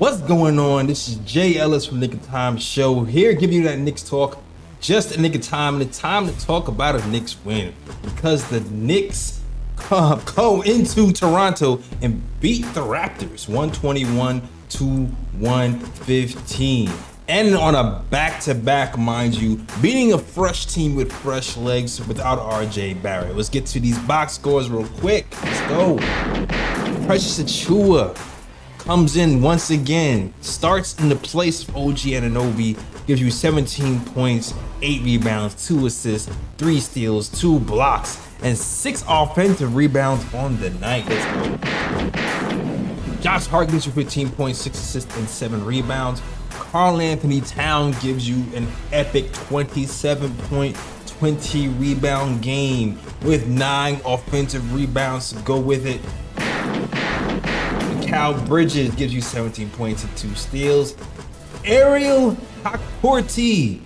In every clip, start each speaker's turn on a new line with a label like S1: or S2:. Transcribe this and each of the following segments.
S1: What's going on? This is Jay Ellis from Knick of Time Show here, giving you that Knicks talk just a nick of time, and the time to talk about a Knicks win because the Knicks go into Toronto and beat the Raptors 121 to 115. And on a back-to-back, mind you, beating a fresh team with fresh legs without RJ Barrett. Let's get to these box scores real quick. Let's go. Precious Achiuwa comes in once again, starts in the place of OG Anunoby, gives you 17 points, 8 rebounds, 2 assists, 3 steals, 2 blocks, and 6 offensive rebounds on the night. Let's go. Josh Hart gives you 15 points, 6 assists, and 7 rebounds. Karl Anthony Towns gives you an epic 27-point, 20 rebound game with 9 offensive rebounds to go with it. Cal Bridges gives you 17 points and 2 steals. Ariel Hakorti,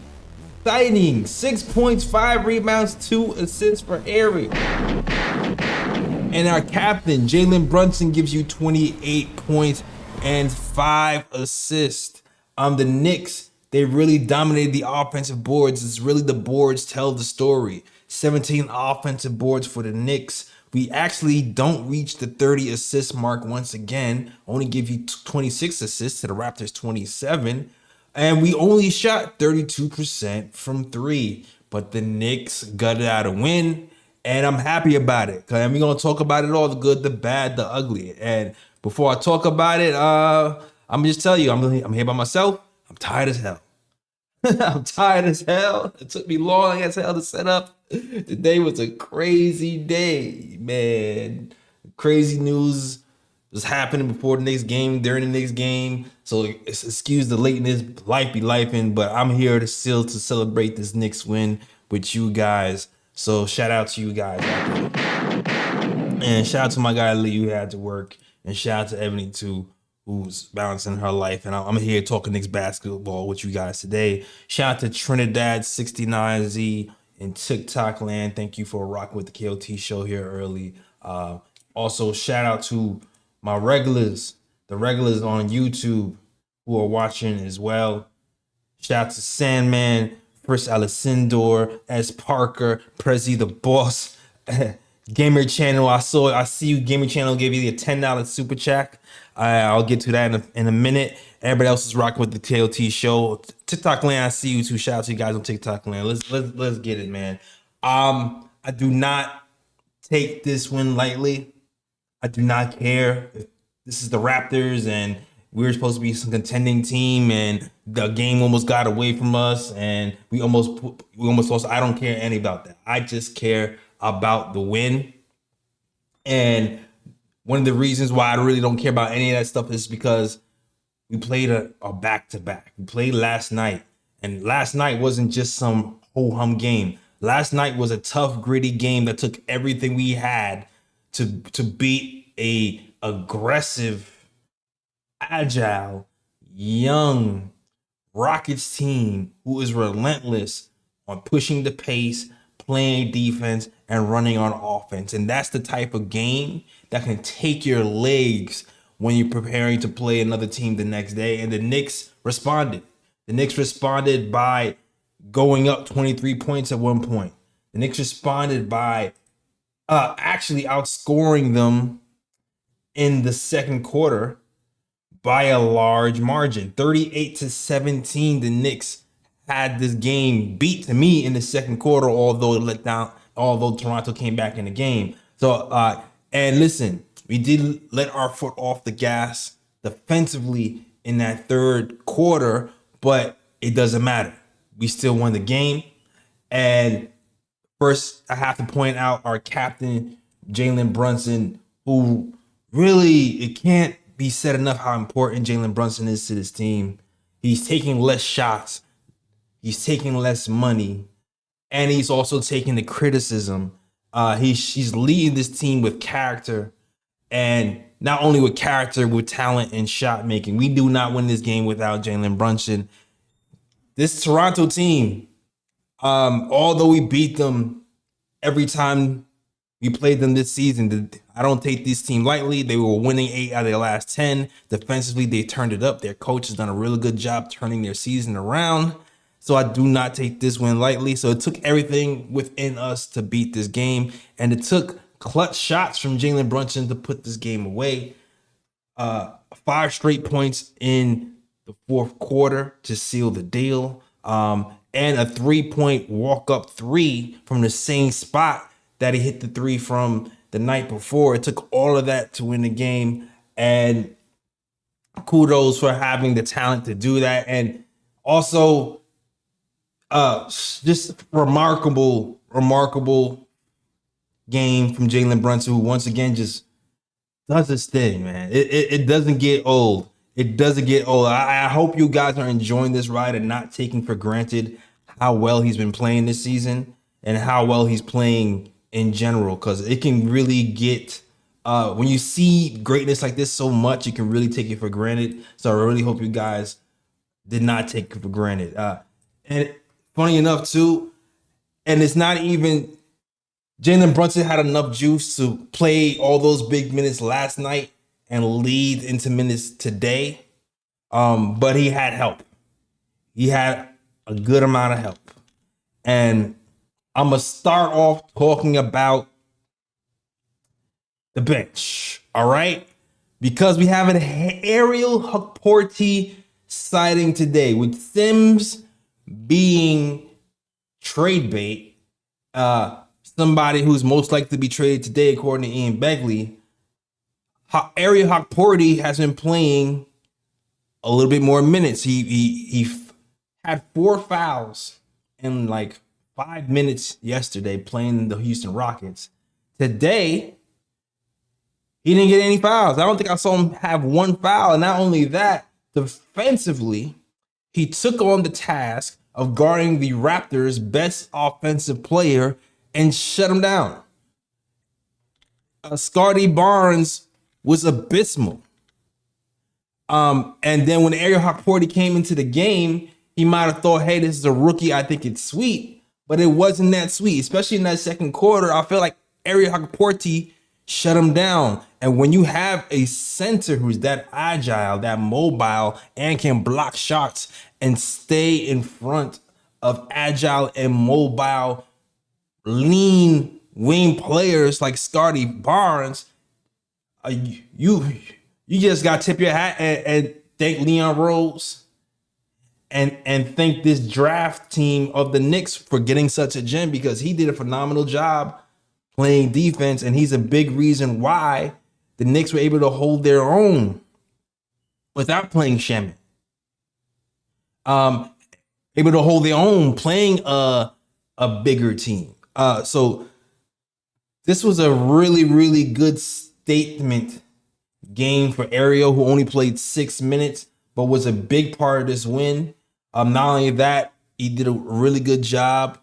S1: exciting, 6 points, 5 rebounds, 2 assists for Ariel. And our captain, Jalen Brunson, gives you 28 points and 5 assists. The Knicks, they really dominated the offensive boards. It's really the boards tell the story. 17 offensive boards for the Knicks. We actually don't reach the 30 assist mark once again. Only give you 26 assists to the Raptors 27. And we only shot 32% from 3. But the Knicks gutted out a win. And I'm happy about it. And we're going to talk about it all, the good, the bad, the ugly. And before I talk about it, I'm going to just tell you, I'm here by myself. I'm tired as hell. I'm tired as hell. It took me long as hell to set up. Today was a crazy day, man. Crazy news was happening before the Knicks game, during the Knicks game. So excuse the lateness, life be lifing, but I'm here to still to celebrate this Knicks win with you guys. So shout out to you guys out there. And shout out to my guy Lee who had to work. And shout out to Ebony too, who's balancing her life. And I'm here talking Knicks basketball with you guys today. Shout out to Trinidad69Z in TikTok land. Thank you for rocking with the KOT show here early. Also, shout out to my regulars, the regulars on YouTube who are watching as well. Shout out to Sandman, First Alessandor, S. Parker, Prezi the Boss, Gamer Channel. I see you. Gamer Channel gave you the $10 super chat. I'll get to that in a minute. Everybody else is rocking with the KOT show. TikTok land, I see you too. Shout out to you guys on TikTok land. Let's get it, man. I do not take this win lightly. I do not care if this is the Raptors and we were supposed to be some contending team and the game almost got away from us and we almost lost. I don't care any about that. I just care about the win. And one of the reasons why I really don't care about any of that stuff is because we played a back-to-back. We played last night, and last night wasn't just some ho-hum game. Last night was a tough, gritty game that took everything we had to beat a aggressive, agile, young Rockets team who is relentless on pushing the pace, playing defense, and running on offense. And that's the type of game that can take your legs when you're preparing to play another team the next day. And the Knicks responded. The Knicks responded by going up 23 points at one point. The Knicks responded by actually outscoring them in the second quarter by a large margin. 38-17, the Knicks had this game beat to me in the second quarter, although Toronto came back in the game. So, and listen, we did let our foot off the gas defensively in that third quarter, but it doesn't matter. We still won the game. And first, I have to point out our captain, Jalen Brunson, who really, it can't be said enough how important Jalen Brunson is to this team. He's taking less shots. He's taking less money. And he's also taking the criticism. He's leading this team with character. And not only with character, with talent and shot making. We do not win this game without Jalen Brunson. This Toronto team, although we beat them every time We played them this season. I don't take this team lightly. They were winning 8 out of their last 10. Defensively, they turned it up. Their coach has done a really good job turning their season around. So I do not take this win lightly. So it took everything within us to beat this game. And it took clutch shots from Jalen Brunson to put this game away. 5 straight points in the fourth quarter to seal the deal. And a 3-point walk-up 3 from the same spot that he hit the 3 from the night before. It took all of that to win the game. And kudos for having the talent to do that. And also, just remarkable game from Jalen Brunson, who once again just does his thing, man. It doesn't get old. It doesn't get old. I hope you guys are enjoying this ride and not taking for granted how well he's been playing this season and how well he's playing in general, because it can really get when you see greatness like this so much, you can really take it for granted. So I really hope you guys did not take it for granted. And funny enough too, and it's not even Jalen Brunson had enough juice to play all those big minutes last night and lead into minutes today. But he had help. He had a good amount of help. And I'm going to start off talking about the bench. All right. Because we have an Ariel Hukporti sighting today, with Sims being trade bait. Somebody who's most likely to be traded today, according to Ian Begley. Ariel Hukporti has been playing a little bit more minutes. He had 4 fouls in like 5 minutes yesterday playing the Houston Rockets. Today, he didn't get any fouls. I don't think I saw him have 1 foul. And not only that, defensively, he took on the task of guarding the Raptors' best offensive player and shut him down. Scotty Barnes was abysmal. And then when Ariel Hukporti came into the game, he might have thought, hey, this is a rookie. I think it's sweet. But it wasn't that sweet, especially in that second quarter. I feel like Ariel Hukporti shut him down. And when you have a center who's that agile, that mobile, and can block shots and stay in front of agile and mobile lean wing players like Scotty Barnes, you just got to tip your hat and thank Leon Rose and thank this draft team of the Knicks for getting such a gem, because he did a phenomenal job playing defense, and he's a big reason why the Knicks were able to hold their own without playing Shaman. Able to hold their own playing a bigger team. So this was a really good statement game for Ariel, who only played 6 minutes, but was a big part of this win. Not only that, he did a really good job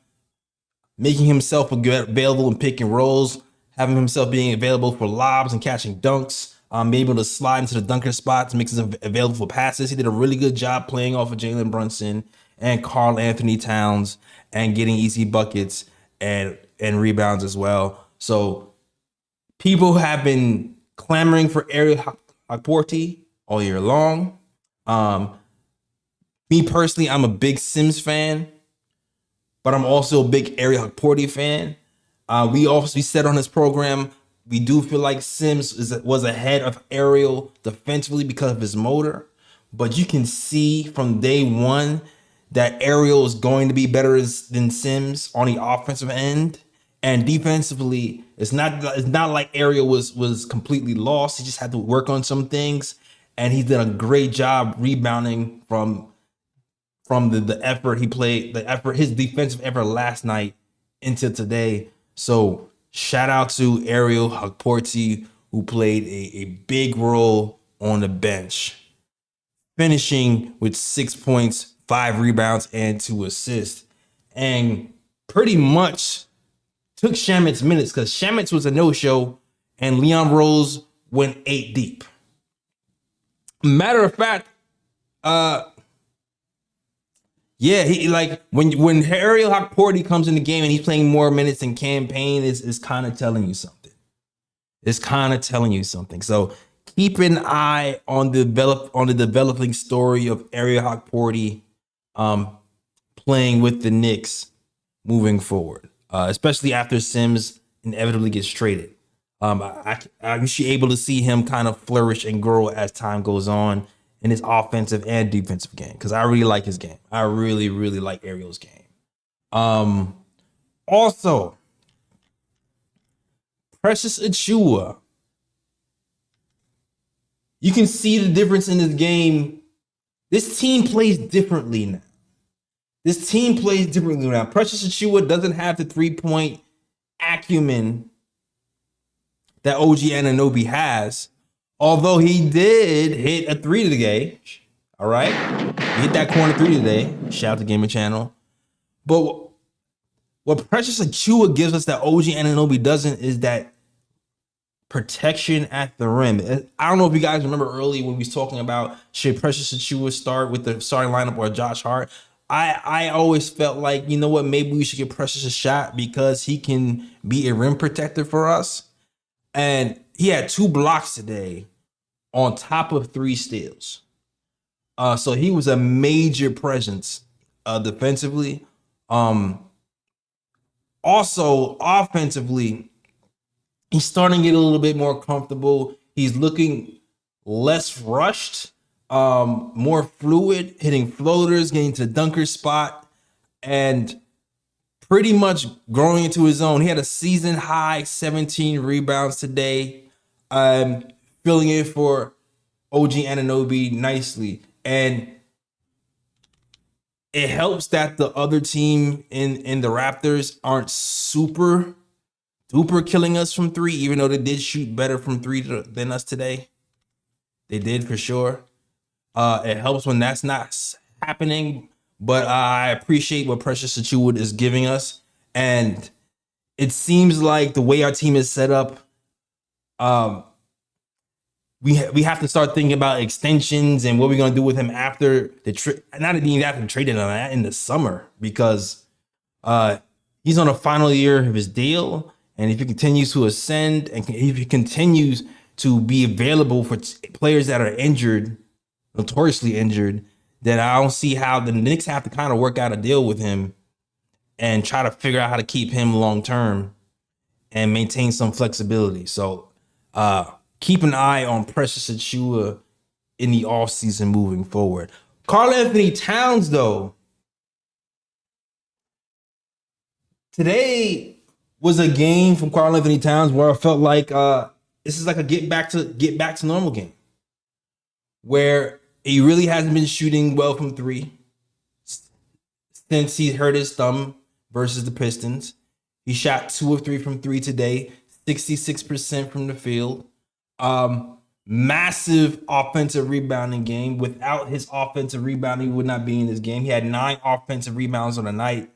S1: making himself available in pick and rolls, having himself being available for lobs and catching dunks, able to slide into the dunker spots, makes him available for passes. He did a really good job playing off of Jalen Brunson and Karl Anthony Towns and getting easy buckets and rebounds as well. So people have been clamoring for Ariel Hukporti all year long. Me personally, I'm a big Sims fan, but I'm also a big Ariel Hukporti fan. We said on this program, we do feel like Sims was ahead of Ariel defensively because of his motor, but you can see from day one that Ariel is going to be better than Sims on the offensive end. And defensively, it's not like Ariel was completely lost. He just had to work on some things, and he did a great job rebounding from the effort he played, his defensive effort last night into today. So shout out to Ariel Hukporti, who played a big role on the bench, finishing with 6 points, 5 rebounds, and 2 assists, and pretty much took Shamit's minutes, because Shamit's was a no-show and Leon Rose went 8 deep. Matter of fact, Yeah, he like when Ariel Hawkporty comes in the game and he's playing more minutes than campaign is kind of telling you something. It's kind of telling you something. So keep an eye on the developing story of Ariel Hawkporty playing with the Knicks moving forward, especially after Sims inevitably gets traded. You should be able to see him kind of flourish and grow as time goes on in his offensive and defensive game, because I really like his game. I really, really like Ariel's game. Also, Precious Achiuwa. You can see the difference in this game. This team plays differently now. Precious Achiuwa doesn't have the 3-point acumen that OG Anunoby has, although he did hit a 3 today. All right, he hit that corner 3 today. Shout out to Gaming Channel. But what Precious Achiuwa gives us that OG Anunoby doesn't is that protection at the rim. I don't know if you guys remember early when we was talking about should Precious Achiuwa start with the starting lineup or Josh Hart. I always felt like, you know what, maybe we should give Precious a shot because he can be a rim protector for us. And he had 2 blocks today on top of 3 steals. So he was a major presence defensively. Also, offensively, he's starting to get a little bit more comfortable. He's looking less rushed, more fluid, hitting floaters, getting to the dunker spot, and pretty much growing into his own. He had a season high 17 rebounds today, filling in for OG Anunoby nicely. And it helps that the other team in the Raptors aren't super duper killing us from 3, even though they did shoot better from 3 than us today. They did for sure. It helps when that's not happening. But I appreciate what Precious Achiuwa is giving us. And it seems like the way our team is set up, we have to start thinking about extensions and what we're going to do with him after the trade. Not even after the trade, in the summer, because he's on the final year of his deal. And if he continues to ascend and if he continues to be available for players that are injured, notoriously injured, then I don't see how the Knicks have to kind of work out a deal with him and try to figure out how to keep him long term and maintain some flexibility. So keep an eye on Precious Achiuwa in the offseason moving forward. Karl-Anthony Towns, though, today was a game from Karl-Anthony Towns where I felt like this is like a get back to normal game, where he really hasn't been shooting well from 3 since he hurt his thumb versus the Pistons. He shot 2 of 3 from 3 today, 66% from the field. Massive offensive rebounding game. Without his offensive rebounding, he would not be in this game. He had 9 offensive rebounds on the night.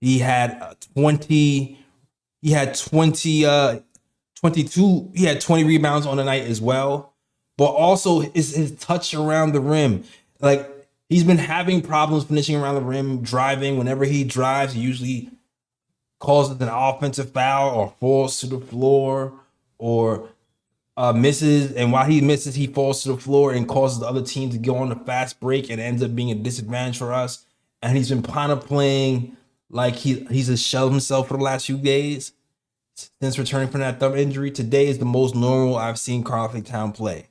S1: He had 20 rebounds on the night as well. But also his touch around the rim. Like, he's been having problems finishing around the rim, driving. Whenever he drives, he usually causes an offensive foul or falls to the floor or misses. And while he misses, he falls to the floor and causes the other team to go on a fast break and ends up being a disadvantage for us. And he's been kind of playing like he's a shell of himself for the last few days since returning from that thumb injury. Today is the most normal I've seen Karl-Anthony Towns play.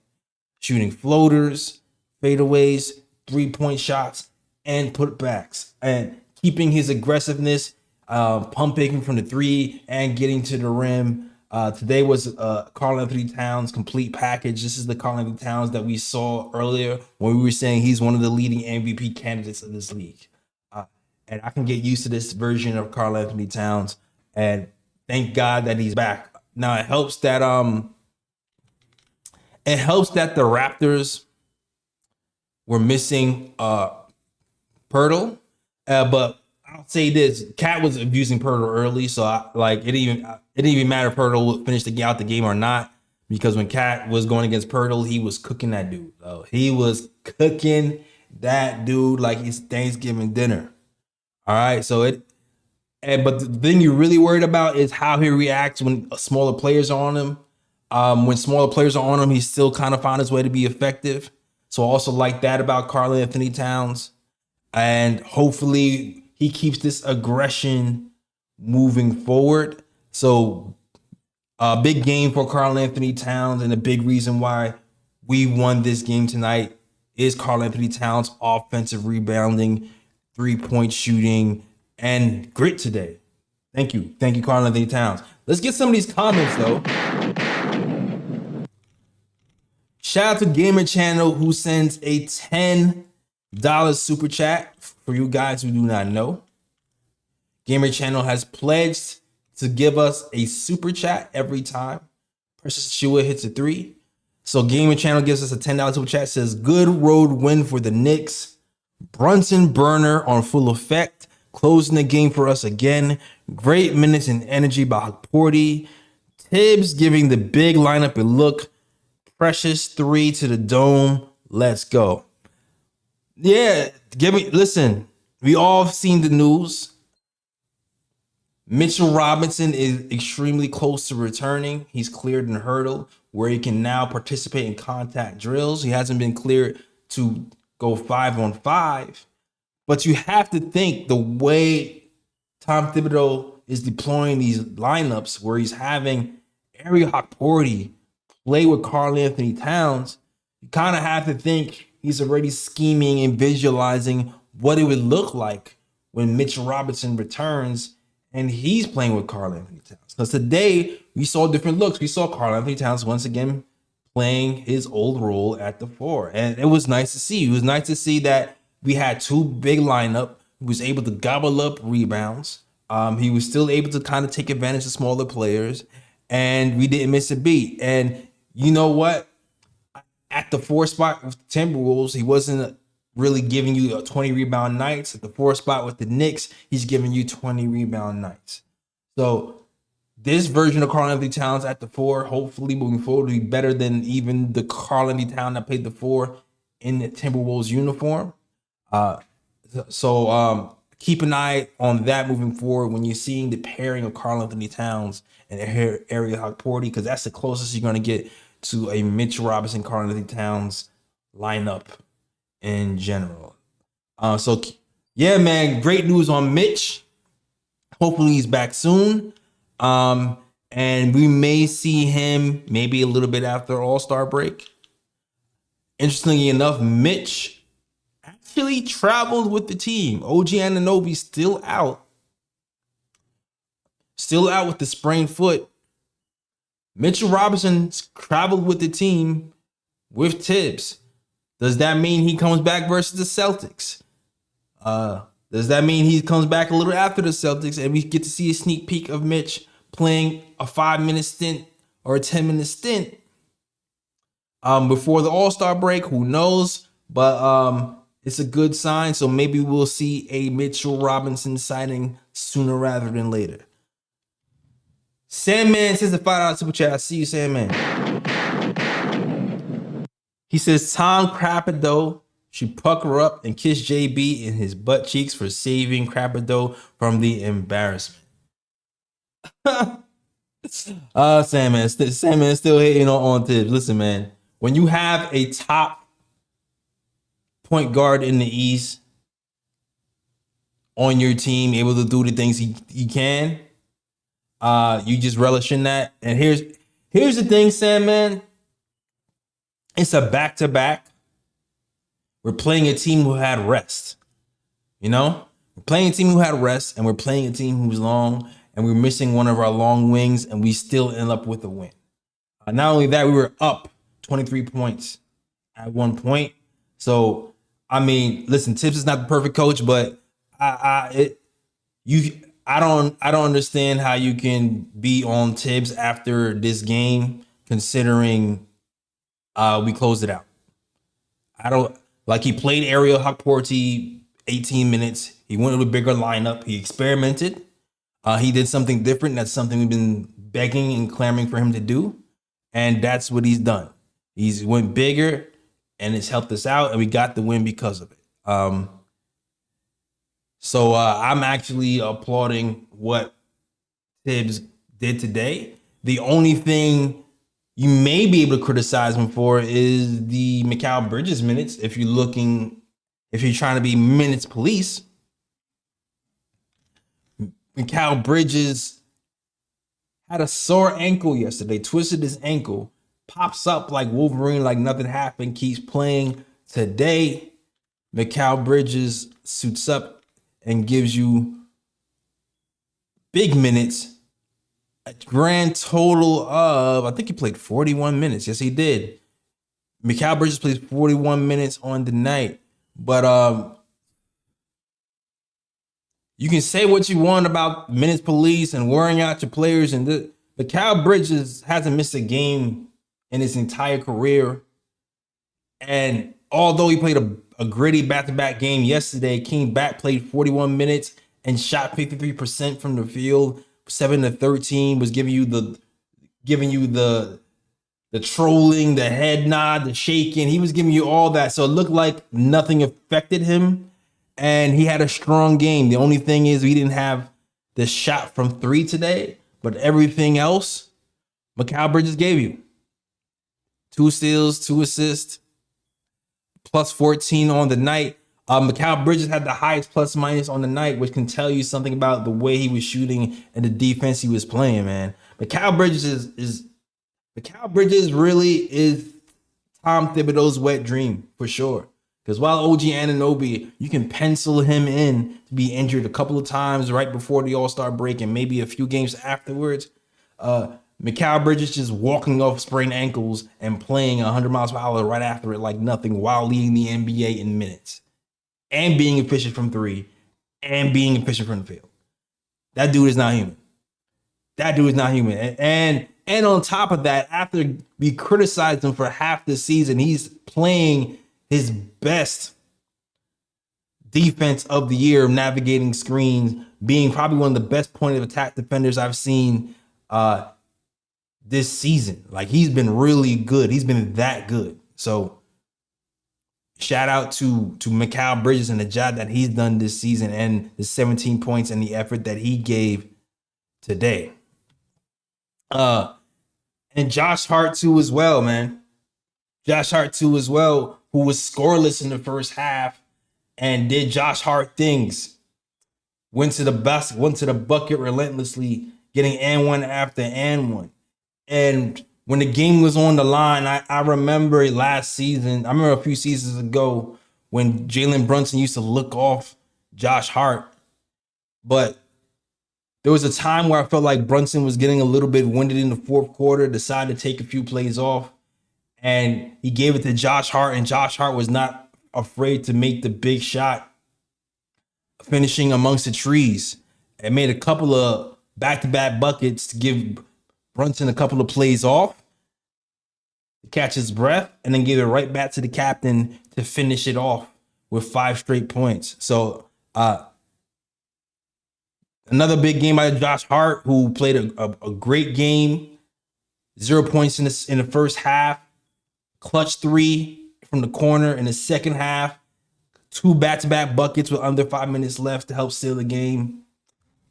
S1: Shooting floaters, fadeaways, 3-point shots, and putbacks, and keeping his aggressiveness, pumping from the 3 and getting to the rim. Today was Karl-Anthony Towns complete package. This is the Karl-Anthony Towns that we saw earlier when we were saying he's one of the leading MVP candidates of this league. And I can get used to this version of Karl-Anthony Towns, and thank God that he's back. Now it helps that the Raptors were missing Pirtle, but I'll say this: Cat was abusing Pirtle early, so it didn't even matter if Pirtle would finish out the game or not, because when Cat was going against Pirtle, he was cooking that dude. He was cooking that dude like it's Thanksgiving dinner. All right, so but the thing you're really worried about is how he reacts when smaller players are on him. When smaller players are on him, he's still kind of found his way to be effective. So I also like that about Karl Anthony Towns. And hopefully he keeps this aggression moving forward. So a big game for Karl Anthony Towns, and a big reason why we won this game tonight is Karl Anthony Towns' offensive rebounding, 3-point shooting, and grit today. Thank you. Thank you, Karl Anthony Towns. Let's get some of these comments, though. Shout out to Gamer Channel, who sends a $10 super chat for you guys who do not know. Gamer Channel has pledged to give us a super chat every time Precious Shua hits a 3. So Gamer Channel gives us a $10 super chat, says, good road win for the Knicks. Brunson burner on full effect, closing the game for us again. Great minutes and energy by Porty. Tibbs giving the big lineup a look. Precious 3 to the dome. Let's go. Yeah, listen, we all have seen the news. Mitchell Robinson is extremely close to returning. He's cleared an hurdle where he can now participate in contact drills. He hasn't been cleared to go 5-on-5, but you have to think the way Tom Thibodeau is deploying these lineups where he's having Ariel Hawkporty play with Karl Anthony Towns, you kind of have to think he's already scheming and visualizing what it would look like when Mitchell Robinson returns and he's playing with Karl Anthony Towns. Because today we saw different looks. We saw Karl Anthony Towns once again playing his old role at the 4. And it was nice to see. It was nice to see that we had two big lineup. He was able to gobble up rebounds. He was still able to kind of take advantage of smaller players. And we didn't miss a beat. And you know what? At the 4 spot with the Timberwolves, he wasn't really giving you 20 rebound nights. At the 4 spot with the Knicks, he's giving you 20 rebound nights. So this version of Karl Anthony Towns at the 4, hopefully moving forward, will be better than even the Karl Anthony Towns that played the 4 in the Timberwolves uniform. So keep an eye on that moving forward when you're seeing the pairing of Karl Anthony Towns and Ariel Hawkporty, because that's the closest you're going to get to a Mitch Robinson, Karl Anthony Towns lineup in general. So yeah, man, great news on Mitch. Hopefully he's back soon. And we may see him maybe a little bit after All-Star break. Interestingly enough, Mitch actually traveled with the team. OG Anunoby still out. Still out with the sprained foot. Mitchell Robinson traveled with the team with Tibbs. Does that mean he comes back versus the Celtics? Does that mean he comes back a little after the Celtics and we get to see a sneak peek of Mitch playing a 5-minute stint or a 10-minute stint before the All-Star break? Who knows? But it's a good sign. So maybe we'll see a Mitchell Robinson signing sooner rather than later. Sandman says the $5 super chat. I see you, Sandman. He says Tom Crapado should pucker up and kiss JB in his butt cheeks for saving Crapado from the embarrassment. Sandman still hating on Tibbs. Listen, man, when you have a top point guard in the East on your team, able to do the things he can, you just relish in that. And here's the thing, Sandman. It's a back-to-back. We're playing a team who had rest. You know? We're playing a team who had rest, and we're playing a team who's long, and we're missing one of our long wings, and we still end up with a win. Not only that, we were up 23 points at one point. So, I mean, listen, Tibbs is not the perfect coach, but I don't understand how you can be on Tibbs after this game, considering we closed it out. He played Ariel Hawkporty 18 minutes. He went with a bigger lineup. He experimented. He did something different. That's something we've been begging and clamoring for him to do. And that's what he's done. He's went bigger and it's helped us out, and we got the win because of it. So I'm actually applauding what Tibbs did today. The only thing you may be able to criticize him for is the Mikal Bridges minutes. If you're trying to be minutes police, Mikal Bridges had a sore ankle yesterday, twisted his ankle, pops up like Wolverine, like nothing happened, keeps playing. Today, Mikal Bridges suits up and gives you big minutes. A grand total of, I think he played 41 minutes. Yes, he did. Mikal Bridges plays 41 minutes on the night. But you can say what you want about minutes police and wearing out your players, and Mikal Bridges hasn't missed a game in his entire career. And although he played a gritty back-to-back game yesterday, came back, played 41 minutes, and shot 53% from the field, 7-13, was giving you the trolling, the head nod, the shaking. He was giving you all that. So it looked like nothing affected him. And he had a strong game. The only thing is we didn't have the shot from 3 today, but everything else, Mikal Bridges gave you. 2 steals, 2 assists, plus 14 on the night. Mikal Bridges had the highest plus minus on the night, which can tell you something about the way he was shooting and the defense he was playing, man. Mikal Bridges really is Tom Thibodeau's wet dream for sure. Because while OG Anunoby, you can pencil him in to be injured a couple of times right before the All-Star break and maybe a few games afterwards, Mikal Bridges just walking off sprained ankles and playing 100 miles per hour right after it like nothing while leading the NBA in minutes and being efficient from 3 and being efficient from the field. That dude is not human. That dude is not human. And on top of that, after we criticized him for half the season, he's playing his best defense of the year, navigating screens, being probably one of the best point of attack defenders I've seen this season. Like, he's been really good. He's been that good. So shout out to Mikal Bridges and the job that he's done this season and the 17 points and the effort that he gave today. And Josh Hart too as well, man. Josh Hart too as well, who was scoreless in the first half and did Josh Hart things. Went to the bucket relentlessly, getting and one after and one. And when the game was on the line, I remember last season, I remember a few seasons ago when Jalen Brunson used to look off Josh Hart. But there was a time where I felt like Brunson was getting a little bit winded in the fourth quarter, decided to take a few plays off, and he gave it to Josh Hart, and Josh Hart was not afraid to make the big shot, finishing amongst the trees, and made a couple of back-to-back buckets to give Brunson a couple of plays off, to catch his breath, and then give it right back to the captain to finish it off with 5 straight points. So another big game by Josh Hart, who played a great game. 0 points in the first half. Clutch 3 from the corner in the second half. 2 back-to-back buckets with under 5 minutes left to help seal the game.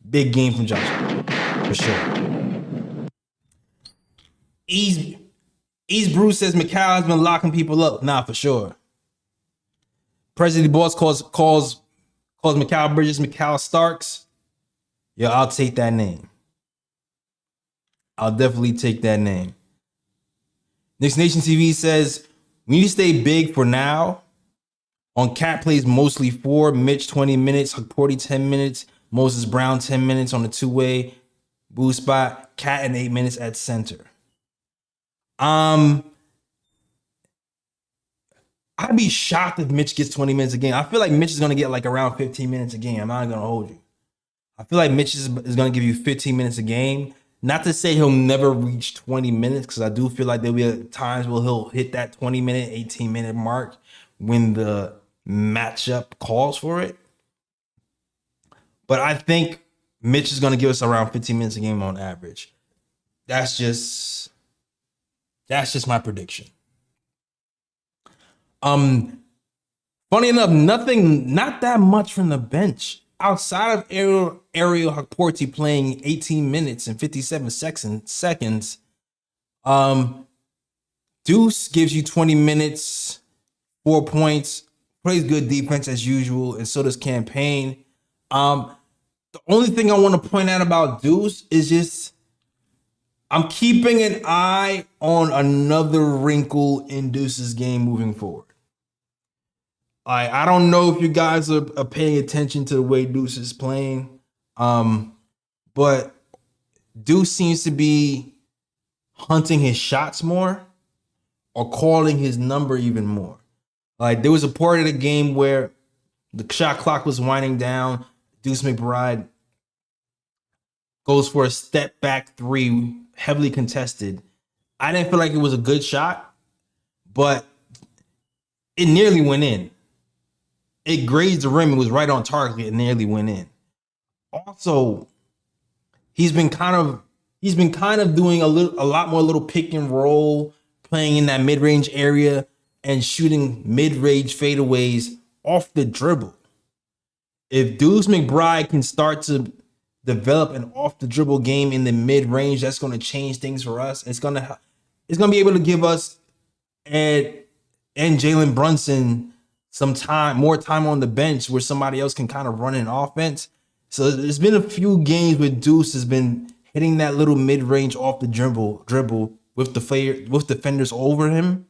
S1: Big game from Josh Hart, for sure. East Bruce says Mikal has been locking people up. Nah, for sure. President Boss calls Mikal Bridges Mikal Starks. Yo, I'll take that name. I'll definitely take that name. Knicks Nation TV says, we need to stay big for now. On Cat plays mostly 4, Mitch 20 minutes, Hukporty 10 minutes, Moses Brown 10 minutes on the 2-way boost spot, Cat in 8 minutes at center. I'd be shocked if Mitch gets 20 minutes a game. I feel like Mitch is going to get like around 15 minutes a game. I'm not going to hold you. I feel like Mitch is going to give you 15 minutes a game. Not to say he'll never reach 20 minutes, because I do feel like there'll be times where he'll hit that 20-minute, 18-minute mark when the matchup calls for it. But I think Mitch is going to give us around 15 minutes a game on average. That's just my prediction. Fun Funny enough, not that much from the bench. Outside of Ariel Hakporti playing 18 minutes and 57 seconds, Deuce gives you 20 minutes, 4 points, plays good defense as usual, and so does Campaign. The only thing I want to point out about Deuce is just I'm keeping an eye on another wrinkle in Deuce's game moving forward. I don't know if you guys are paying attention to the way Deuce is playing, but Deuce seems to be hunting his shots more or calling his number even more. Like there was a part of the game where the shot clock was winding down. Deuce McBride goes for a step back three, heavily contested. I didn't feel like it was a good shot, but it nearly went in. It grazed the rim. It was right on target. It nearly went in. Also, he's been kind of doing a lot more little pick and roll, playing in that mid-range area and shooting mid-range fadeaways off the dribble. If Deuce McBride can start to develop an off the dribble game in the mid-range, that's going to change things for us. It's going to be able to give us and Jalen Brunson more time on the bench where somebody else can kind of run an offense. So there's been a few games where Deuce has been hitting that little mid-range off the dribble with defenders over him.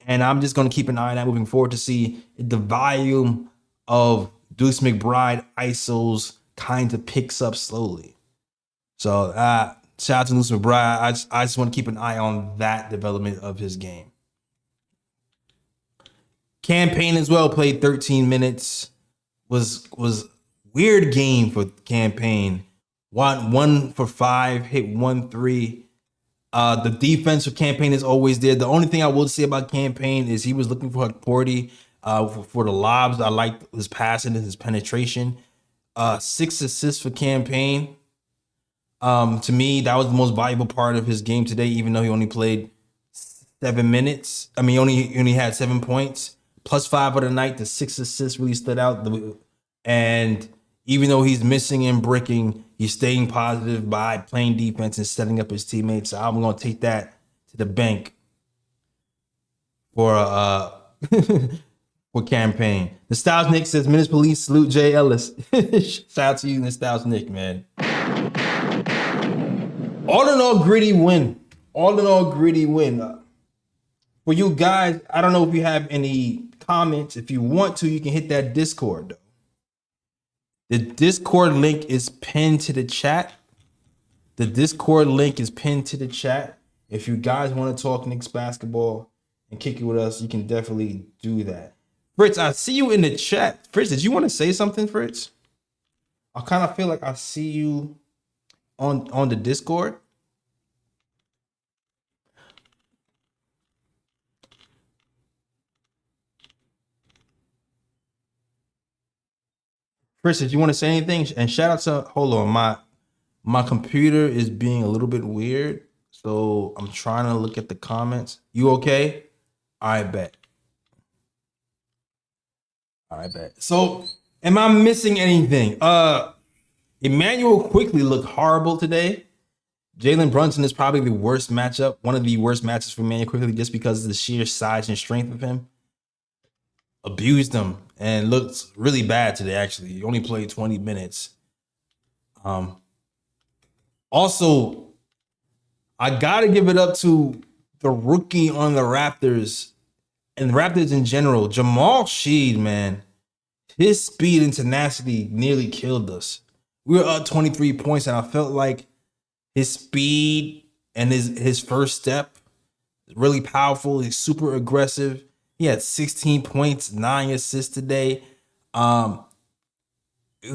S1: And I'm just going to keep an eye on that moving forward to see the volume of Deuce McBride ISOs kind of picks up slowly. So shout out to Deuce McBride. I just want to keep an eye on that development of his game. Campaign as well played 13 minutes. Was weird game for Campaign. 1 for 5, hit 1 3. The defense for Campaign is always there. The only thing I will say about Campaign is he was looking for Porty for the lobs. I liked his passing and his penetration. 6 assists for Campaign. To me, that was the most valuable part of his game today, even though he only played 7 minutes. I mean, he only had 7 points. +5 of the night. The 6 assists really stood out. And even though he's missing and bricking, he's staying positive by playing defense and setting up his teammates. So I'm going to take that to the bank for for Campaign. The Styles Nick says, Minutes Police, salute Jay Ellis. Shout out to you, the Styles Nick, man. All in all, gritty win. For you guys, I don't know if you have any comments. If you want to, you can hit that Discord, though. The Discord link is pinned to the chat. If you guys want to talk Knicks basketball and kick it with us, you can definitely do that. Fritz, I see you in the chat. Fritz, did you want to say something, Fritz? I kind of feel like I see you on the Discord. Fritz, did you want to say anything? And shout out to, hold on, my computer is being a little bit weird, so I'm trying to look at the comments. You okay? I bet. So, am I missing anything? Emmanuel Quickly looked horrible today. Jalen Brunson is probably the worst matchup, one of the worst matches for Emmanuel Quickly, just because of the sheer size and strength of him. Abused him and looked really bad today, actually. He only played 20 minutes. Also, I got to give it up to the rookie on the Raptors and the Raptors in general. Jamal Sheed, man. His speed and tenacity nearly killed us. We were up 23 points, and I felt like his speed and his first step really powerful. He's super aggressive. He had 16 points, 9 assists today. He was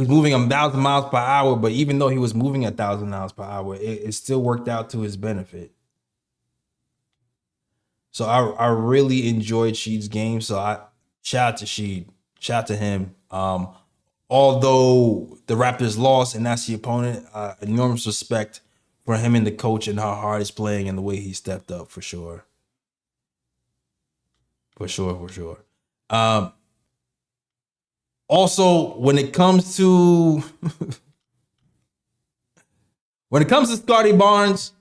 S1: moving 1,000 miles per hour, but even though he was moving 1,000 miles per hour, it still worked out to his benefit. So I really enjoyed Sheed's game. So shout out to Sheed. Shout out to him. Although the Raptors lost and that's the opponent, enormous respect for him and the coach and how hard he's playing and the way he stepped up, for sure. For sure. Also, when it comes to Scotty Barnes,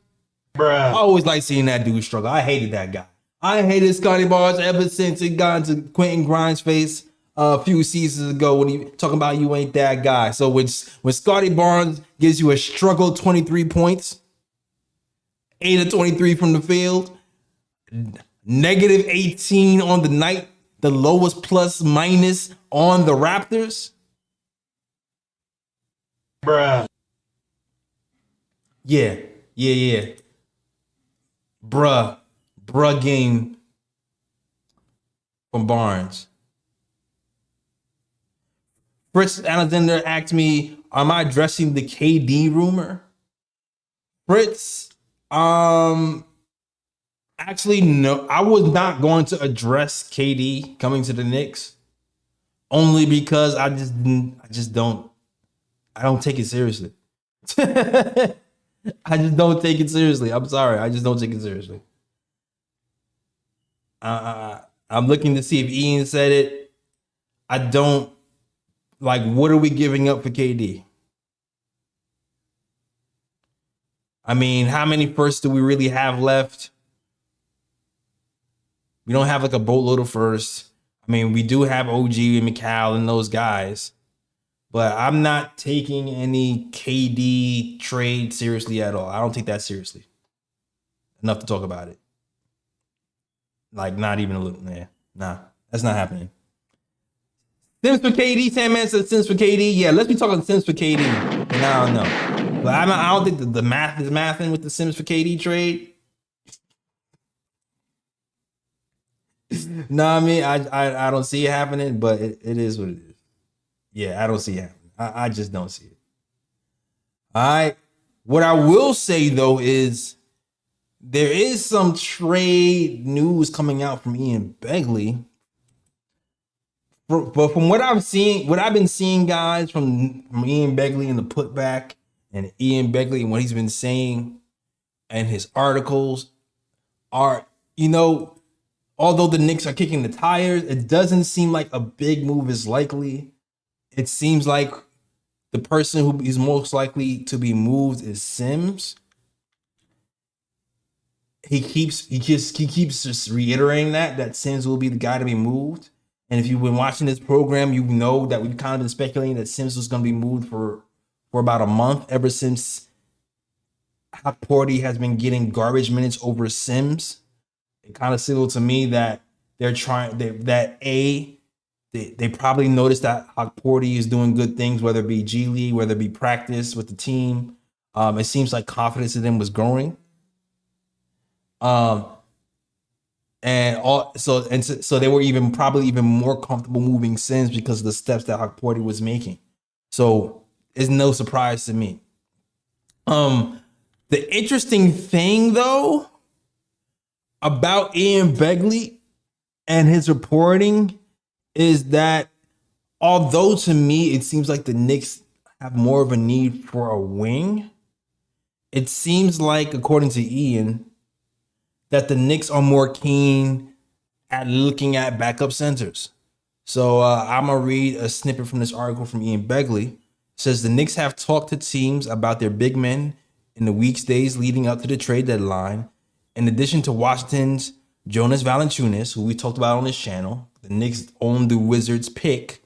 S1: I always like seeing that dude struggle. I hated that guy. I hated Scotty Barnes ever since it got into Quentin Grimes' face a few seasons ago when he talking about you ain't that guy. So when Scotty Barnes gives you a struggle 23 points, 8 of 23 from the field, negative 18 on the night, the lowest plus minus on the Raptors. Yeah. Bruh game from Barnes. Fritz Alexander asked me, am I addressing the KD rumor? Fritz, actually, no, I was not going to address KD coming to the Knicks only because I don't take it seriously. I just don't take it seriously. I'm sorry. I just don't take it seriously. I'm looking to see if Ian said it. I don't like, what are we giving up for KD? I mean, how many firsts do we really have left? We don't have like a boatload of firsts. I mean, we do have OG and McCall and those guys, but I'm not taking any KD trade seriously at all. I don't take that seriously enough to talk about it. Like, not even a little. Nah, that's not happening. Sims for KD, Sandman said Sims for KD. Yeah, let's be talking Sims for KD. And I don't know. But I don't think the math is mathing with the Sims for KD trade. No, I mean, I don't see it happening, but it is what it is. Yeah, I don't see it happening. I just don't see it. All right. What I will say, though, is there is some trade news coming out from Ian Begley. But from what I've been seeing, guys, from Ian Begley and the putback and Ian Begley and what he's been saying and his articles are, although the Knicks are kicking the tires, it doesn't seem like a big move is likely. It seems like the person who is most likely to be moved is Sims. He keeps just reiterating that Sims will be the guy to be moved. And if you've been watching this program, you know that we've kind of been speculating that Sims was going to be moved for about a month, ever since Porty has been getting garbage minutes over Sims. It kind of signaled to me that they're trying they probably noticed that Porty is doing good things, whether it be G League, whether it be practice with the team. It seems like confidence in them was growing. So they were probably even more comfortable moving Sims because of the steps that Porty was making. So it's no surprise to me. The interesting thing, though, about Ian Begley and his reporting is that although to me it seems like the Knicks have more of a need for a wing, it seems like, according to Ian, that the Knicks are more keen at looking at backup centers. So I'm going to read a snippet from this article from Ian Begley. It says the Knicks have talked to teams about their big men in the weeks, days leading up to the trade deadline. In addition to Washington's Jonas Valanciunas, who we talked about on this channel, the Knicks own the Wizards pick.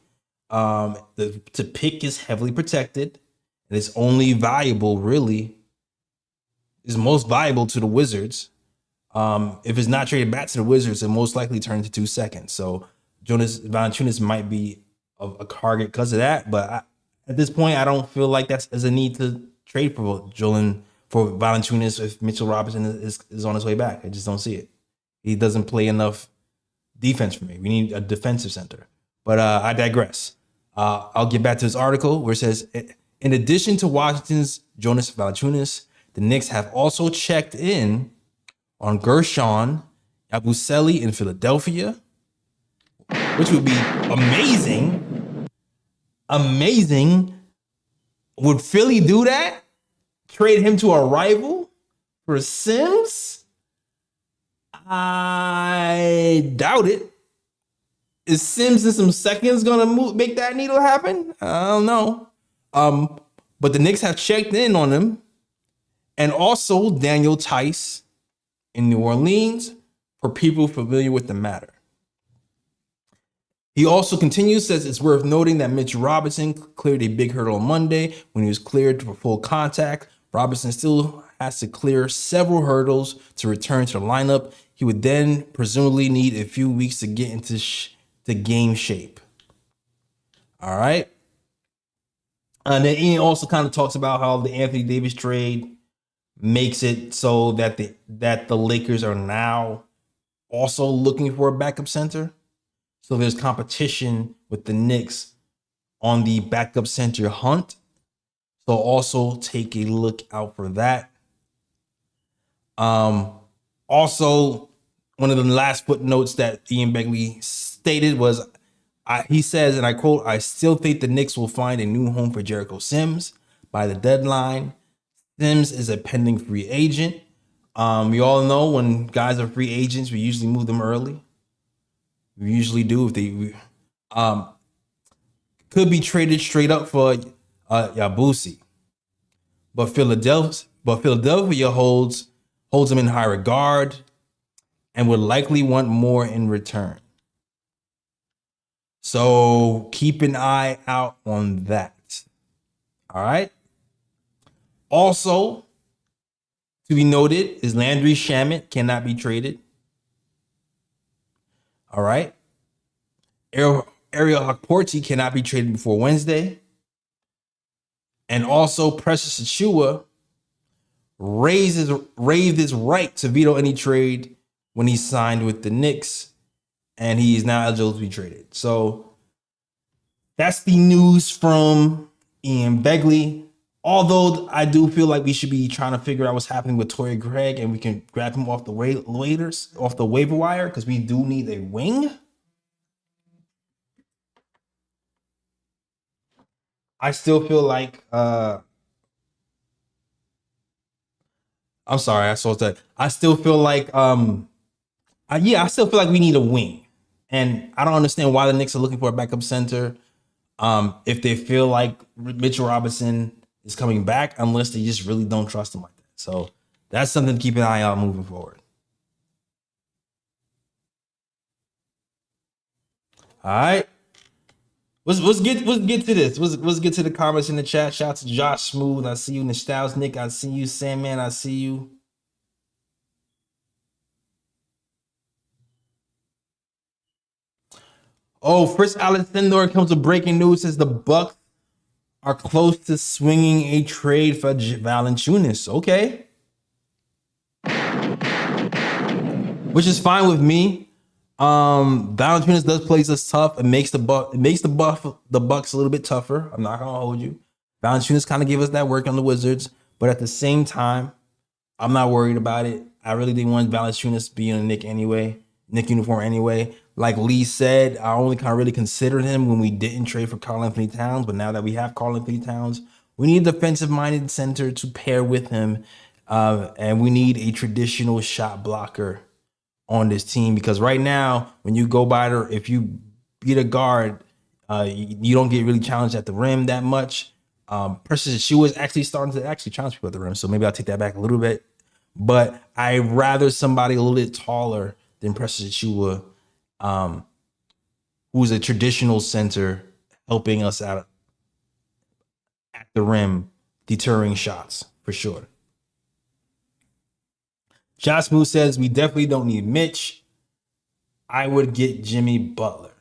S1: The pick is heavily protected, and it's only valuable, really, is most valuable to the Wizards. If it's not traded back to the Wizards, it most likely turn into 2 seconds. So Jonas Valanciunas might be a target because of that. But at this point, I don't feel like that's as a need to trade for Valanciunas if Mitchell Robinson is on his way back. I just don't see it. He doesn't play enough defense for me. We need a defensive center. But I digress. I'll get back to this article where it says, in addition to Washington's Jonas Valanciunas, the Knicks have also checked in on Gershon Yabusele in Philadelphia, which would be amazing. Amazing. Would Philly do that? Trade him to a rival for Sims? I doubt it. Is Sims in some seconds gonna make that needle happen? I don't know. But the Knicks have checked in on him, and also Daniel Tice in New Orleans for people familiar with the matter. He also continues, says it's worth noting that Mitch Robinson cleared a big hurdle on Monday when he was cleared for full contact. Robinson still has to clear several hurdles to return to the lineup. He would then presumably need a few weeks to get into the game shape. All right. And then Ian also kind of talks about how the Anthony Davis trade makes it so that the Lakers are now also looking for a backup center. So there's competition with the Knicks on the backup center hunt. So also take a look out for that. Also, one of the last footnotes that Ian Begley stated was, he says, and I quote, "I still think the Knicks will find a new home for Jericho Sims by the deadline. Sims is a pending free agent. We all know when guys are free agents, we usually move them early. We usually do if they could be traded straight up for Yabusi, but Philadelphia holds him in high regard and would likely want more in return. So keep an eye out on that. All right. Also, to be noted is Landry Shamet cannot be traded. All right. Ariel Hakporti cannot be traded before Wednesday. And also Precious Achiuwa raved his right to veto any trade when he signed with the Knicks, and he is now eligible to be traded. So that's the news from Ian Begley. Although I do feel like we should be trying to figure out what's happening with Torrey Craig, and we can grab him off the waiver wire, because we do need a wing. I still feel like I'm sorry, I saw that. I still feel like I still feel like we need a wing. And I don't understand why the Knicks are looking for a backup center. If they feel like Mitchell Robinson is coming back, unless they just really don't trust him like that. So that's something to keep an eye on moving forward. All right. Let's get to this. Let's get to the comments in the chat. Shout out to Josh Smooth. I see you. Nostalgia Nick. I see you. Sandman. I see you. Oh, Fritz Alexander comes with breaking news. Says the Bucks are close to swinging a trade for Valanciunas. Okay, which is fine with me. Valanciunas does play us tough. It makes the Bucks a little bit tougher. I'm not gonna hold you. Valanciunas kind of gave us that work on the Wizards, but at the same time, I'm not worried about it. I really didn't want Valanciunas to be in a Knick uniform anyway. Like Lee said, I only kind of really considered him when we didn't trade for Karl-Anthony Towns, but now that we have Karl-Anthony Towns, we need a defensive-minded center to pair with him, and we need a traditional shot blocker on this team, because right now, when you go by if you beat a guard, you don't get really challenged at the rim that much. Precious Achiuwa is actually starting to challenge people at the rim, so maybe I'll take that back a little bit. But I'd rather somebody a little bit taller than Precious Achiuwa, who's a traditional center helping us out at the rim, deterring shots for sure. Josh Smooth says we definitely don't need Mitch. I would get Jimmy Butler.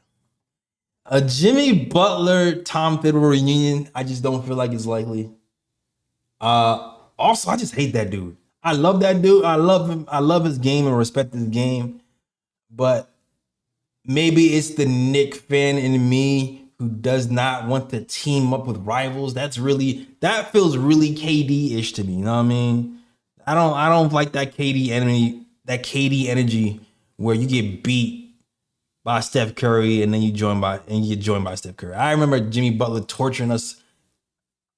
S1: A Jimmy Butler Tom Thibodeau reunion, I just don't feel like it's likely. Also, I just hate that dude. I love that dude. I love him. I love his game and respect his game. But maybe it's the Knick fan in me who does not want to team up with rivals. That feels really KD-ish to me. You know what I mean? I don't like that KD energy where you get beat by Steph Curry and then you get joined by Steph Curry. I remember Jimmy Butler torturing us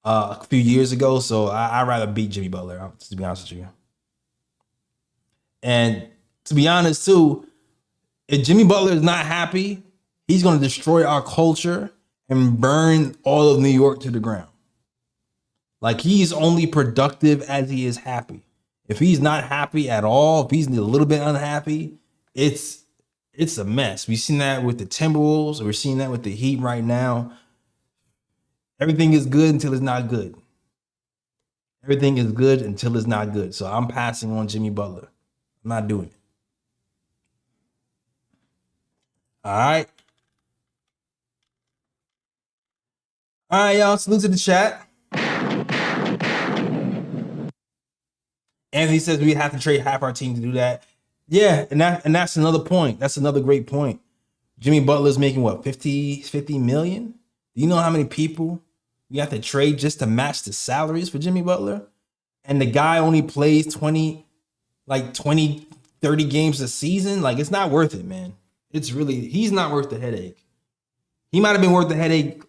S1: a few years ago, so I'd rather beat Jimmy Butler, to be honest with you. And to be honest too, if Jimmy Butler is not happy He's going to destroy our culture and burn all of New York to the ground. Like, he's only productive as he is happy. If he's not happy at all, if he's a little bit unhappy, it's a mess. We've seen that with the Timberwolves. We're seeing that with the Heat right now. Everything is good until it's not good. Everything is good until it's not good. So I'm passing on Jimmy Butler. I'm not doing it. All right. All right, y'all. Salute to the chat. Anthony says we have to trade half our team to do that. Yeah, and that's another point. That's another great point. Jimmy Butler's making what, 50 million? Do you know how many people we have to trade just to match the salaries for Jimmy Butler? And the guy only plays 20, 30 games a season. Like, it's not worth it, man. He's not worth the headache. He might have been worth the headache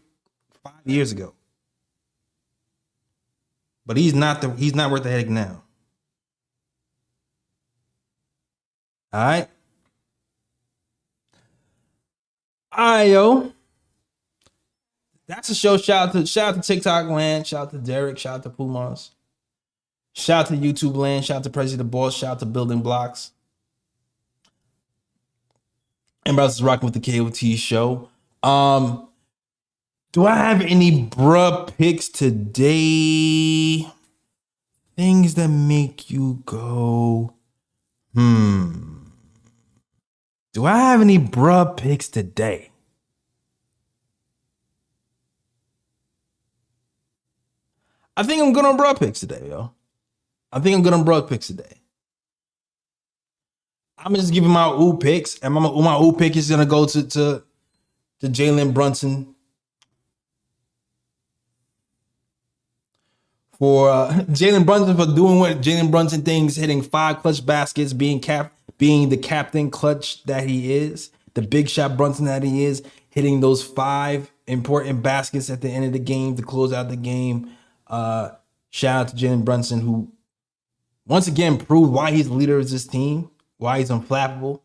S1: 5 years ago. But he's not worth the headache now. All right. All right, yo. That's a show. Shout out to TikTok land. Shout out to Derek. Shout out to Pumas. Shout out to YouTube land. Shout out to President Boss. Shout out to Building Blocks. And brothers rocking with the KOT show. Do I have any bruh picks today? Things that make you go, Do I have any bruh picks today? I think I'm good on bruh picks today, yo. I think I'm good on bruh picks today. I'm just giving my ooh picks, and my ooh pick is gonna go to Jalen Brunson for Jalen Brunson for doing what Jalen Brunson things, hitting 5 clutch baskets, being the captain clutch that he is, the big shot Brunson that he is, hitting those 5 important baskets at the end of the game to close out the game. Shout out to Jalen Brunson, who once again proved why he's the leader of this team, why he's unflappable,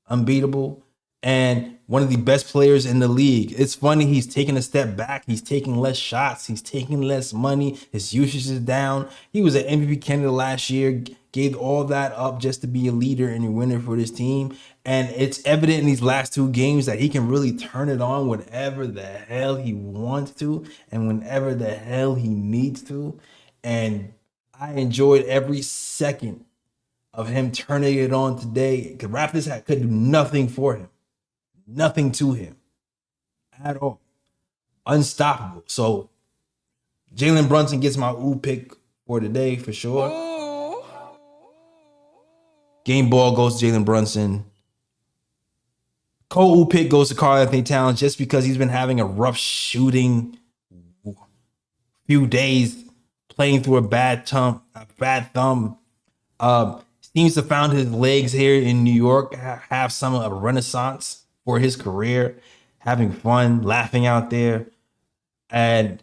S1: unbeatable, and one of the best players in the league. It's funny, he's taking a step back. He's taking less shots. He's taking less money. His usage is down. He was an MVP candidate last year, gave all that up just to be a leader and a winner for this team. And it's evident in these last 2 games that he can really turn it on whenever the hell he wants to and whenever the hell he needs to. And I enjoyed every second of him turning it on today, because Raptors could do nothing for him. Nothing to him at all. Unstoppable. So Jalen Brunson gets my ooh pick for today for sure. Game ball goes to Jalen Brunson. Co-ooh pick goes to Karl-Anthony Towns just because he's been having a rough shooting few days, playing through a bad thumb. Seems to have found his legs here in New York, have some of a renaissance for his career, having fun, laughing out there. And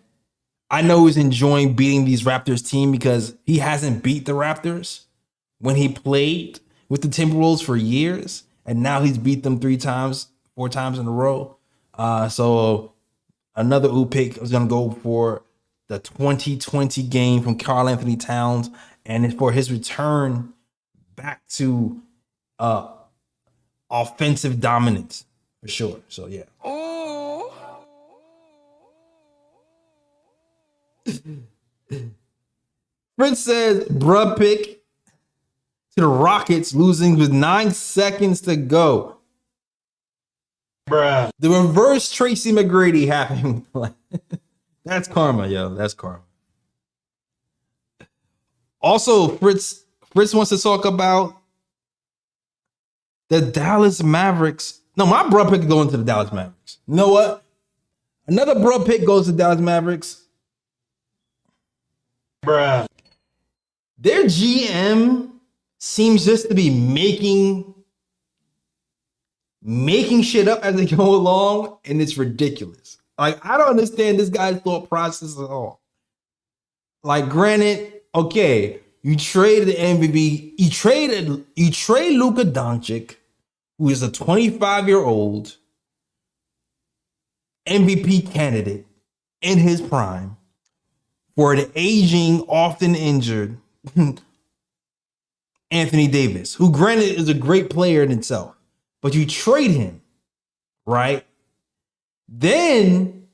S1: I know he's enjoying beating these Raptors team because he hasn't beat the Raptors when he played with the Timberwolves for years. And now he's beat them 4 times in a row. So another ooh pick is going to go for the 2020 game from Karl-Anthony Towns. And it's for his return back to offensive dominance. For sure. So, yeah. Prince says, bruh pick to the Rockets, losing with 9 seconds to go. Bruh. The reverse Tracy McGrady happening. That's karma, yo. That's karma. Also, Fritz wants to talk about the Dallas Mavericks. No, my bruh pick going to the Dallas Mavericks. You know what? Another bruh pick goes to Dallas Mavericks. Bruh. Their GM seems just to be making shit up as they go along, and it's ridiculous. Like, I don't understand this guy's thought process at all. Like, granted, okay, you traded the MVP, you trade Luka Doncic, who is a 25-year-old MVP candidate in his prime for the aging, often injured Anthony Davis, who granted is a great player in itself, but you trade him, right? Then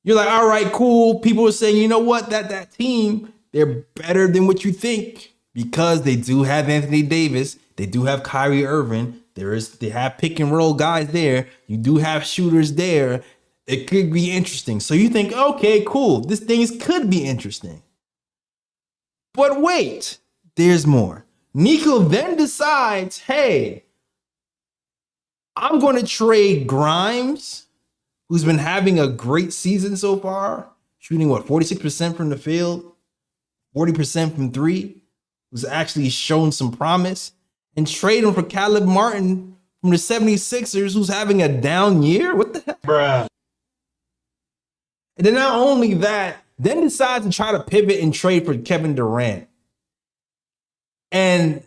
S1: you're like, all right, cool. People are saying, you know what? That team, they're better than what you think because they do have Anthony Davis. They do have Kyrie Irving. They have pick and roll guys there. You do have shooters there. It could be interesting. So you think, okay, cool. This thing could be interesting. But wait, there's more. Nico then decides, hey, I'm going to trade Grimes, who's been having a great season so far, shooting 46% from the field, 40% from three, who's actually shown some promise, and trade him for Caleb Martin from the 76ers, who's having a down year. What the heck? Bruh. And then not only that, then decides to try to pivot and trade for Kevin Durant. And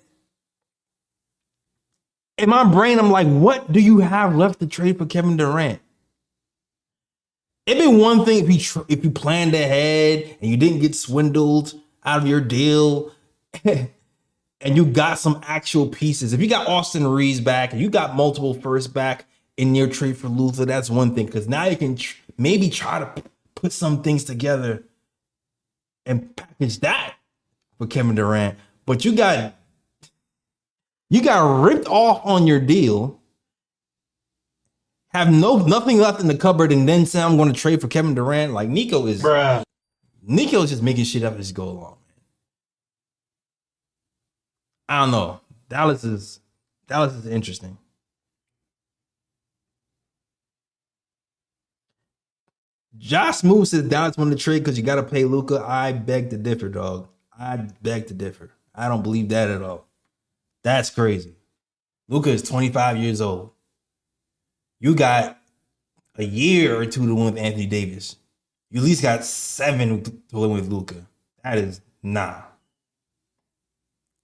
S1: in my brain, I'm like, what do you have left to trade for Kevin Durant? It'd be one thing if you planned ahead and you didn't get swindled out of your deal and you got some actual pieces. If you got Austin Reeves back and you got multiple firsts back in your trade for Luther, that's one thing, because now you can maybe try to put some things together and package that for Kevin Durant. But you got ripped off on your deal, have nothing left in the cupboard, and then say I'm going to trade for Kevin Durant. Like Nico's just making shit up as he go along, man. I don't know. Dallas is interesting. Josh Smooth says Dallas won the trade because you got to pay Luka. I beg to differ, dog. I beg to differ. I don't believe that at all. That's crazy. Luka is 25 years old. You got a year or two to win with Anthony Davis. You at least got 7 to win with Luka. That is nah.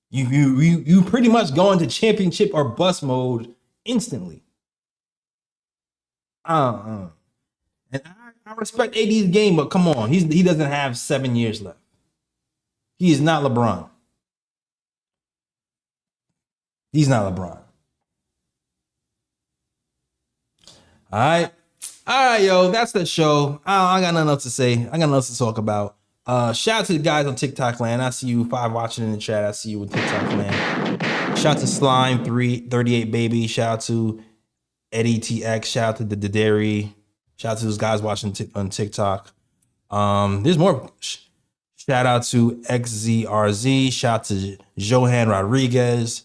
S1: You pretty much go into championship or bust mode instantly. And I respect AD's game, but come on, he doesn't have 7 years left. He is not LeBron. He's not LeBron. All right, yo, that's the show. I got nothing else to say. I got nothing else to talk about. Shout out to the guys on TikTok land. I see you 5 watching in the chat. I see you with TikTok land. Shout out to Slime 338 baby. Shout out to Eddie TX. Shout out to the Dairy. Shout out to those guys watching on TikTok. There's more. Shout out to XZRZ. Shout out to Johan Rodriguez.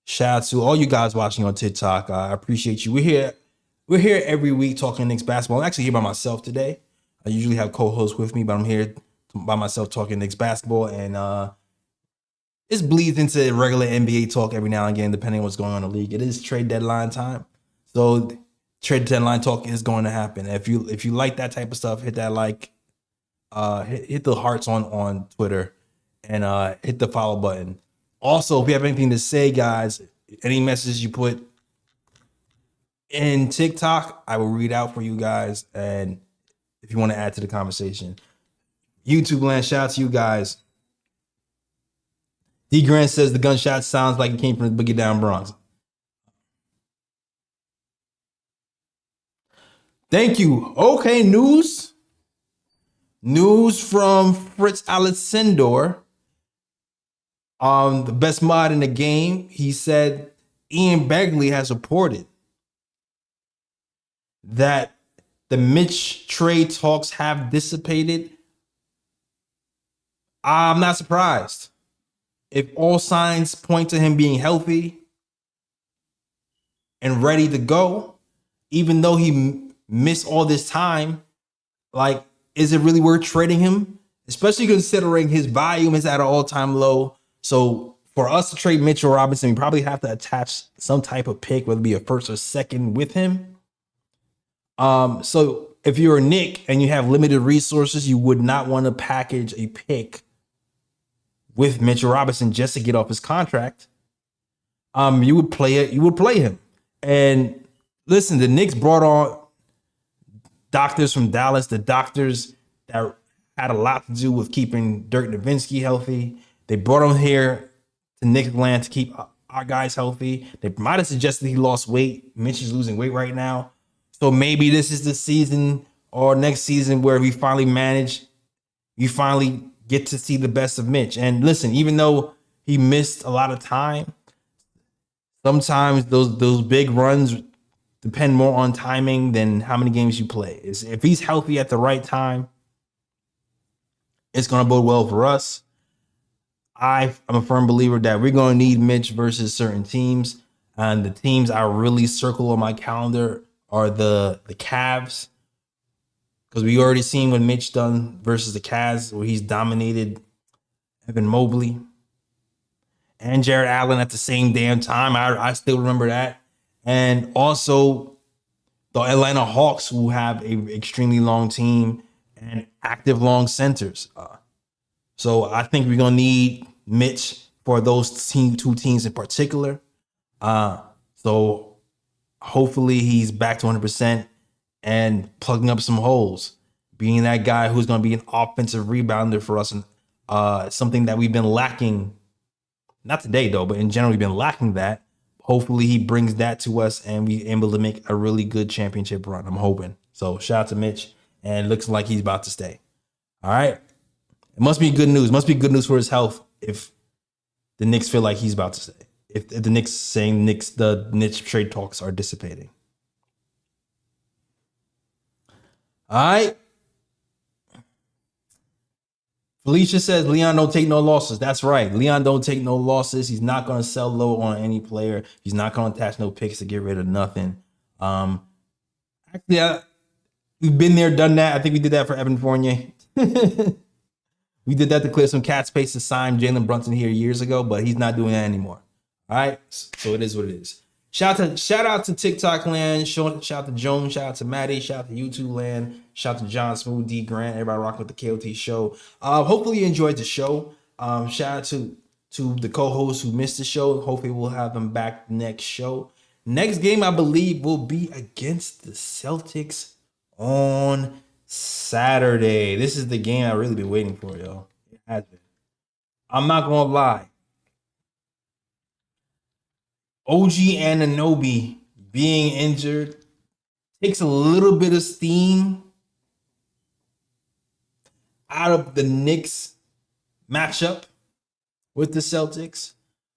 S1: Shout out to all you guys watching on TikTok. I appreciate you. We're here every week talking Knicks basketball. I'm actually here by myself today. I usually have co-hosts with me, but I'm here by myself talking Knicks basketball, and it bleeds into regular NBA talk every now and again, depending on what's going on in the league. It is trade deadline time, so trade deadline talk is going to happen. If you like that type of stuff, hit that like, hit the hearts on Twitter, and hit the follow button. Also, if you have anything to say, guys, any messages you put in TikTok, I will read out for you guys. And if you want to add to the conversation, YouTube land, shout out to you guys. D Grant says the gunshot sounds like it came from the Boogie Down Bronx. Thank you. Okay, news from Fritz Alessandor. The best mod in the game. He said Ian Begley has reported that the Mitch trade talks have dissipated. I'm not surprised. If all signs point to him being healthy and ready to go, even though he missed all this time, like, is it really worth trading him? Especially considering his volume is at an all-time low. So for us to trade Mitchell Robinson, we probably have to attach some type of pick, whether it be a first or second, with him. So if you're a Knick and you have limited resources, you would not want to package a pick with Mitchell Robinson just to get off his contract. You would play him. And listen, the Knicks brought on doctors from Dallas, the doctors that had a lot to do with keeping Dirk Nowitzki healthy. They brought him here to Knicks land to keep our guys healthy. They might have suggested he lost weight. Mitch is losing weight right now. So maybe this is the season or next season where we finally get to see the best of Mitch. And listen, even though he missed a lot of time, sometimes those big runs depend more on timing than how many games you play. If he's healthy at the right time, it's going to bode well for us. I'm a firm believer that we're going to need Mitch versus certain teams. And the teams I really circle on my calendar are the Cavs. Because we already seen what Mitch done versus the Cavs, where he's dominated Evan Mobley and Jared Allen at the same damn time. I still remember that. And also the Atlanta Hawks, who have an extremely long team and active long centers. So I think we're going to need Mitch for those two teams in particular. So hopefully he's back to 100% and plugging up some holes, being that guy who's going to be an offensive rebounder for us. And something that we've been lacking, not today though, but in general, we've been lacking that. Hopefully he brings that to us and we're able to make a really good championship run. I'm hoping. So shout out to Mitch, and it looks like he's about to stay. All right. It must be good news. It must be good news for his health if the Knicks feel like he's about to stay. If the Knicks saying the Knicks trade talks are dissipating. All right. Felicia says Leon don't take no losses. That's right. Leon don't take no losses. He's not going to sell low on any player. He's not going to attach no picks to get rid of nothing. Actually, we've been there, done that. I think we did that for Evan Fournier. We did that to clear some cap space to sign Jalen Brunson here years ago, but he's not doing that anymore. All right, so it is what it is. Shout out to TikTok land. Shout out to Joan. Shout out to Maddie. Shout out to YouTube land. Shout out to John Smooth, D Grant. Everybody rocking with the KOT show. Hopefully you enjoyed the show. Shout out to the co-hosts who missed the show. Hopefully we'll have them back next show. Next game, I believe, will be against the Celtics on Saturday. This is the game I really been waiting for, yo. It has been. I'm not gonna lie. OG Anunoby being injured takes a little bit of steam out of the Knicks matchup with the Celtics.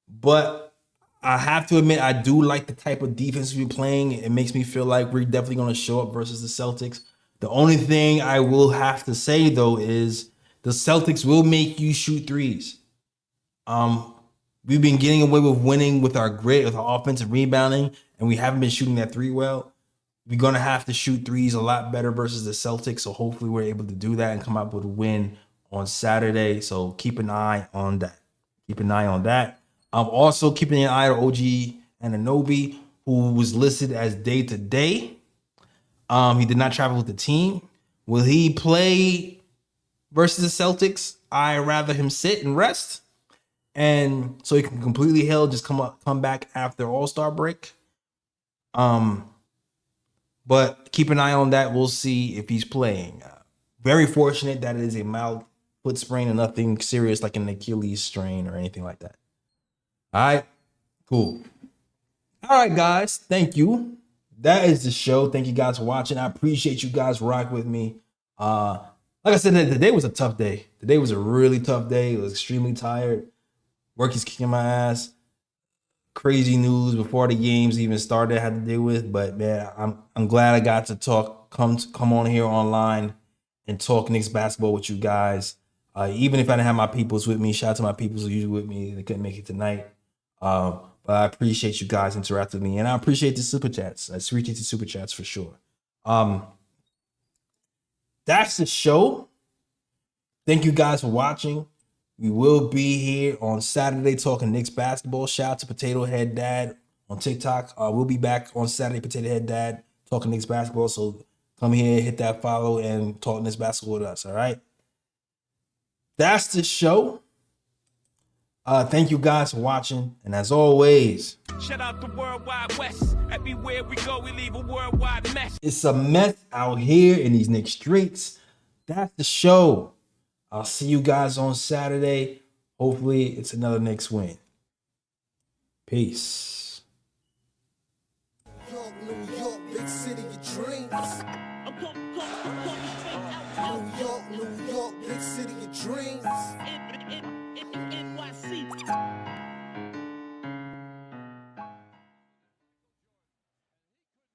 S1: But I have to admit, I do like the type of defense we're playing. It makes me feel like we're definitely going to show up versus the Celtics. The only thing I will have to say, though, is the Celtics will make you shoot threes. We've been getting away with winning with our grit, with our offensive rebounding, and we haven't been shooting that three well. We're going to have to shoot threes a lot better versus the Celtics, so hopefully we're able to do that and come out with a win on Saturday. So keep an eye on that. Keep an eye on that. I'm also keeping an eye on OG Anunoby, who was listed as day-to-day. He did not travel with the team. Will he play versus the Celtics? I'd rather him sit and rest, and so he can completely heal, just come back after All-Star break. But keep an eye on that. We'll see if he's playing. Very fortunate that it is a mild foot sprain and nothing serious like an Achilles strain or anything like that. All right, cool. All right, guys, thank you. That is the show. Thank you guys for watching. I appreciate you guys rock with me. Like I said, today was a tough day. Today was a really tough day. I was extremely tired. Work is kicking my ass. Crazy news before the games even started I had to deal with. But man, I'm glad I got to come on here online and talk Knicks basketball with you guys. Even if I didn't have my peoples with me, shout out to my peoples who usually with me. They couldn't make it tonight. But I appreciate you guys interacting with me, and I appreciate the super chats. I appreciate the super chats for sure. That's the show. Thank you guys for watching. We will be here on Saturday talking Knicks basketball. Shout out to Potato Head Dad on TikTok. We'll be back on Saturday, Potato Head Dad, talking Knicks basketball. So come here, hit that follow, and talk Knicks basketball with us, all right? That's the show. Thank you guys for watching, and as always,
S2: shout out the worldwide west. Everywhere we go, we leave a worldwide mess.
S1: it's a mess out here in these Knicks streets. That's the show. I'll see you guys on Saturday. Hopefully, it's another Knicks win. Peace.